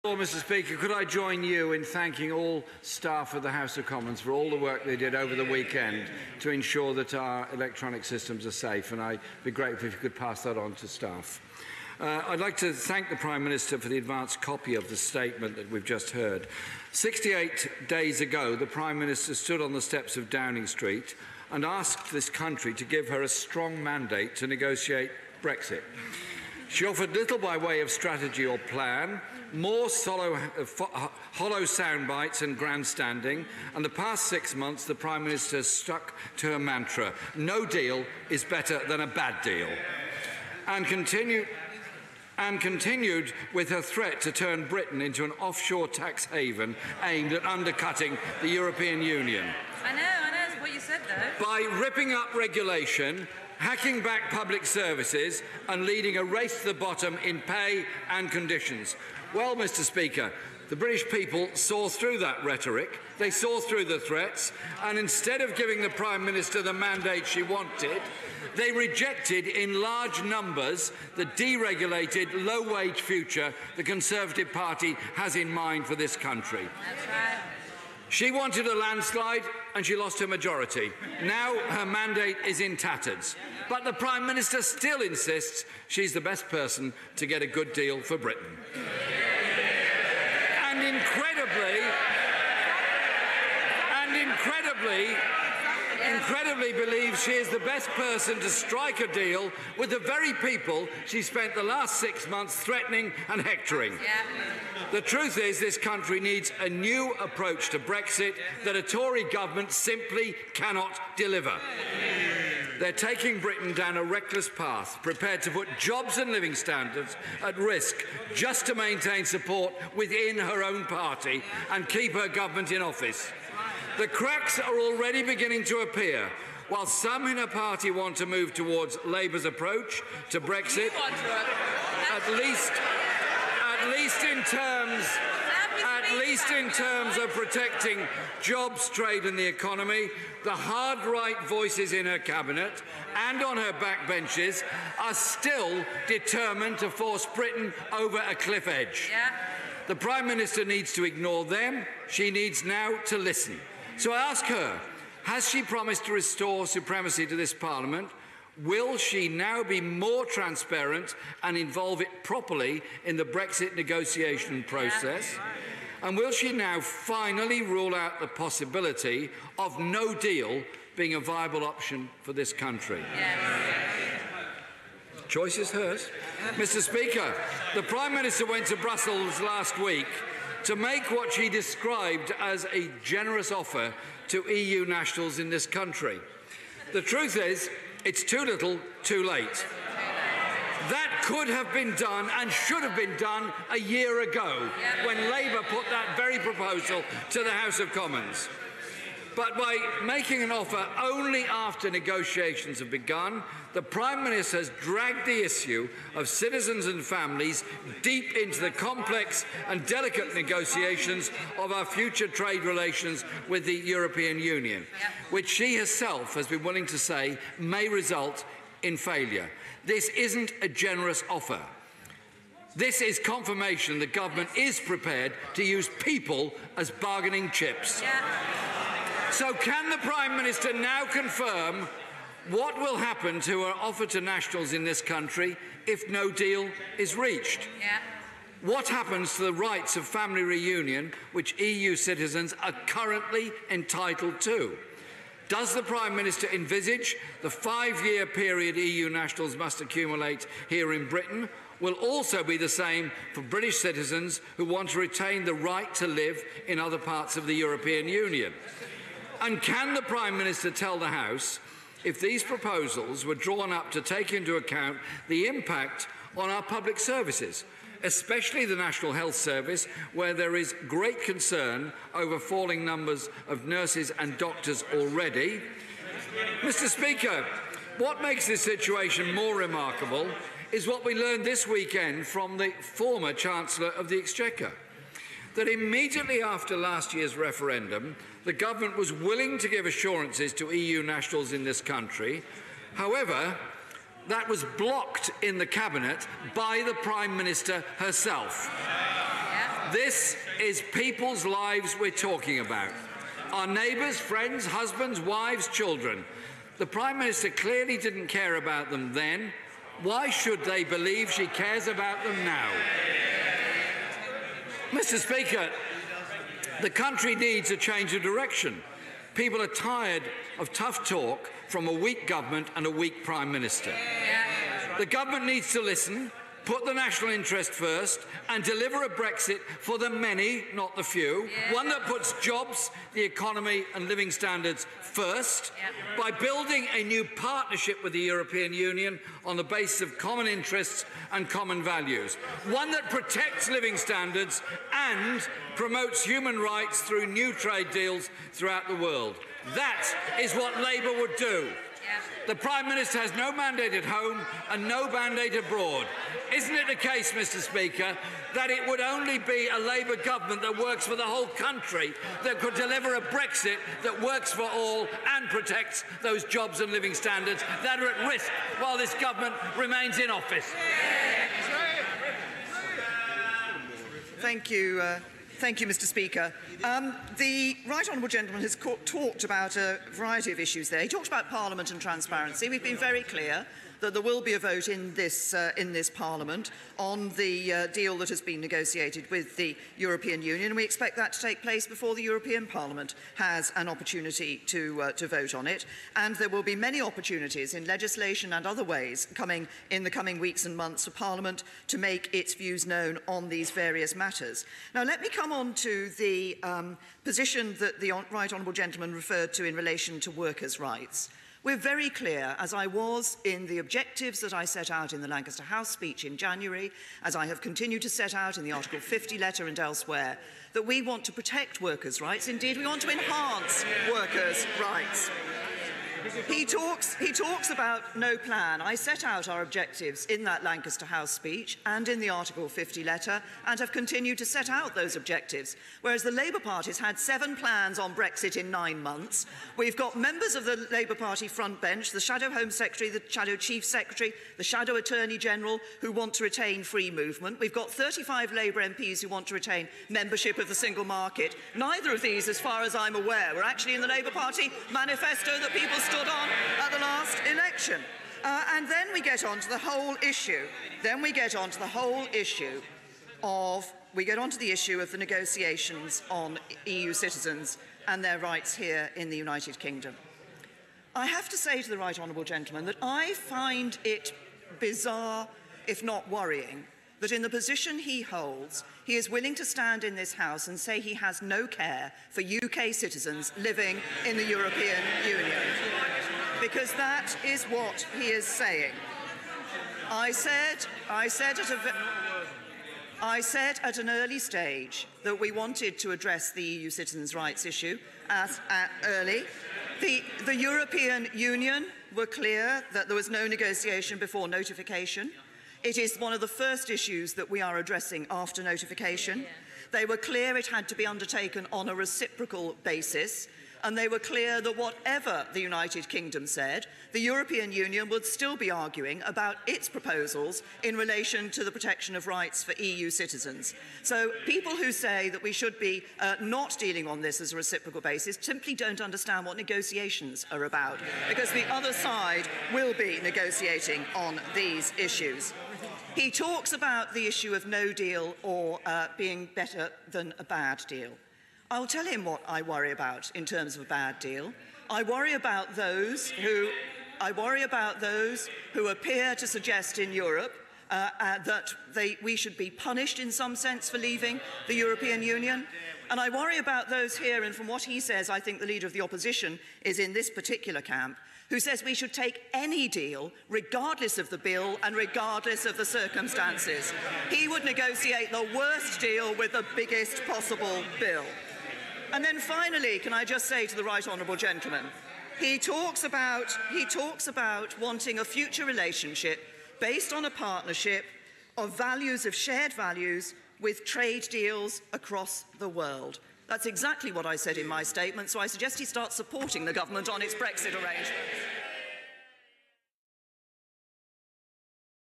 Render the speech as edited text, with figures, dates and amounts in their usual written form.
Well, Mr. Speaker, could I join you in thanking all staff of the House of Commons for all the work they did over the weekend to ensure that our electronic systems are safe, and I'd be grateful if you could pass that on to staff. I'd like to thank the Prime Minister for the advanced copy of the statement that we've just heard. 68 days ago, the Prime Minister stood on the steps of Downing Street and asked this country to give her a strong mandate to negotiate Brexit. She offered little by way of strategy or plan, more hollow sound bites and grandstanding, and the past 6 months the Prime Minister has stuck to her mantra, no deal is better than a bad deal, and continued with her threat to turn Britain into an offshore tax haven aimed at undercutting the European Union. I know, it's what you said though. By ripping up regulation, hacking back public services and leading a race to the bottom in pay and conditions. Well, Mr. Speaker, the British people saw through that rhetoric, they saw through the threats, and instead of giving the Prime Minister the mandate she wanted, they rejected in large numbers the deregulated, low-wage future the Conservative Party has in mind for this country. That's right. She wanted a landslide and she lost her majority. Now her mandate is in tatters. But the Prime Minister still insists she's the best person to get a good deal for Britain. And incredibly believes she is the best person to strike a deal with the very people she spent the last 6 months threatening and hectoring. Yeah. The truth is this country needs a new approach to Brexit that a Tory government simply cannot deliver. They're taking Britain down a reckless path, prepared to put jobs and living standards at risk just to maintain support within her own party and keep her government in office. The cracks are already beginning to appear. While some in her party want to move towards Labour's approach to Brexit, at least in terms of protecting jobs, trade and the economy, the hard right voices in her cabinet and on her backbenches are still determined to force Britain over a cliff edge. Yeah. The Prime Minister needs to ignore them. She needs now to listen. So I ask her, has she promised to restore supremacy to this Parliament? Will she now be more transparent and involve it properly in the Brexit negotiation process? And will she now finally rule out the possibility of no deal being a viable option for this country? Yes. Choice is hers. Mr. Speaker, the Prime Minister went to Brussels last week to make what she described as a generous offer to EU nationals in this country. The truth is, it's too little, too late. That could have been done and should have been done a year ago when Labour put that very proposal to the House of Commons. But by making an offer only after negotiations have begun, the Prime Minister has dragged the issue of citizens and families deep into the complex and delicate negotiations of our future trade relations with the European Union, which she herself has been willing to say may result in failure. This isn't a generous offer. This is confirmation the government is prepared to use people as bargaining chips. So can the Prime Minister now confirm what will happen to her offer to nationals in this country if no deal is reached? What happens to the rights of family reunion which EU citizens are currently entitled to? Does the Prime Minister envisage the 5-year period EU nationals must accumulate here in Britain will also be the same for British citizens who want to retain the right to live in other parts of the European Union? And can the Prime Minister tell the House if these proposals were drawn up to take into account the impact on our public services, especially the National Health Service, where there is great concern over falling numbers of nurses and doctors already? Mr. Speaker, what makes this situation more remarkable is what we learned this weekend from the former Chancellor of the Exchequer, that immediately after last year's referendum, the government was willing to give assurances to EU nationals in this country. However, that was blocked in the Cabinet by the Prime Minister herself. This is people's lives we're talking about. Our neighbours, friends, husbands, wives, children. The Prime Minister clearly didn't care about them then. Why should they believe she cares about them now? Mr. Speaker, the country needs a change of direction. People are tired of tough talk from a weak government and a weak Prime Minister. The government needs to listen, put the national interest first and deliver a Brexit for the many, not the few, one that puts jobs, the economy and living standards first, by building a new partnership with the European Union on the basis of common interests and common values, one that protects living standards and promotes human rights through new trade deals throughout the world. That is what Labour would do. The Prime Minister has no mandate at home and no mandate abroad. Isn't it the case, Mr. Speaker, that it would only be a Labour government that works for the whole country that could deliver a Brexit that works for all and protects those jobs and living standards that are at risk while this government remains in office? Thank you. Thank you, Mr. Speaker. The right honourable gentleman has talked about a variety of issues there. He talked about Parliament and transparency. We've been very clear that there will be a vote in this Parliament on the deal that has been negotiated with the European Union, and we expect that to take place before the European Parliament has an opportunity to vote on it. And there will be many opportunities in legislation and other ways coming in the coming weeks and months for Parliament to make its views known on these various matters. Now, let me come on to the position that the right honourable gentleman referred to in relation to workers' rights. We're very clear, as I was in the objectives that I set out in the Lancaster House speech in January, as I have continued to set out in the Article 50 letter and elsewhere, that we want to protect workers' rights. Indeed, we want to enhance workers' rights. He talks about no plan. I set out our objectives in that Lancaster House speech and in the Article 50 letter and have continued to set out those objectives, whereas the Labour Party's had 7 plans on Brexit in 9 months. We've got members of the Labour Party front bench, the Shadow Home Secretary, the Shadow Chief Secretary, the Shadow Attorney General, who want to retain free movement. We've got 35 Labour MPs who want to retain membership of the single market. Neither of these, as far as I'm aware, were actually in the Labour Party manifesto that people stood on at the last election. And then we get on to the whole issue. We get on to the issue of the negotiations on EU citizens and their rights here in the United Kingdom. I have to say to the right honourable gentleman that I find it bizarre, if not worrying, that in the position he holds, he is willing to stand in this House and say he has no care for UK citizens living in the European Union. Because that is what he is saying. I said at an early stage that we wanted to address the EU citizens' rights issue early. The European Union were clear that there was no negotiation before notification. It is one of the first issues that we are addressing after notification. They were clear it had to be undertaken on a reciprocal basis, and they were clear that whatever the United Kingdom said, the European Union would still be arguing about its proposals in relation to the protection of rights for EU citizens. So people who say that we should be not dealing on this as a reciprocal basis simply don't understand what negotiations are about, because the other side will be negotiating on these issues. He talks about the issue of no deal or being better than a bad deal. I'll tell him what I worry about in terms of a bad deal. I worry about those who appear to suggest in Europe that we should be punished in some sense for leaving the European Union. And I worry about those here, and from what he says, I think the Leader of the Opposition is in this particular camp, who says we should take any deal, regardless of the bill and regardless of the circumstances. He would negotiate the worst deal with the biggest possible bill. And then finally, can I just say to the right honourable gentleman, he talks about wanting a future relationship based on a partnership of values, of shared values, with trade deals across the world. That's exactly what I said in my statement, so I suggest he starts supporting the government on its Brexit arrangements.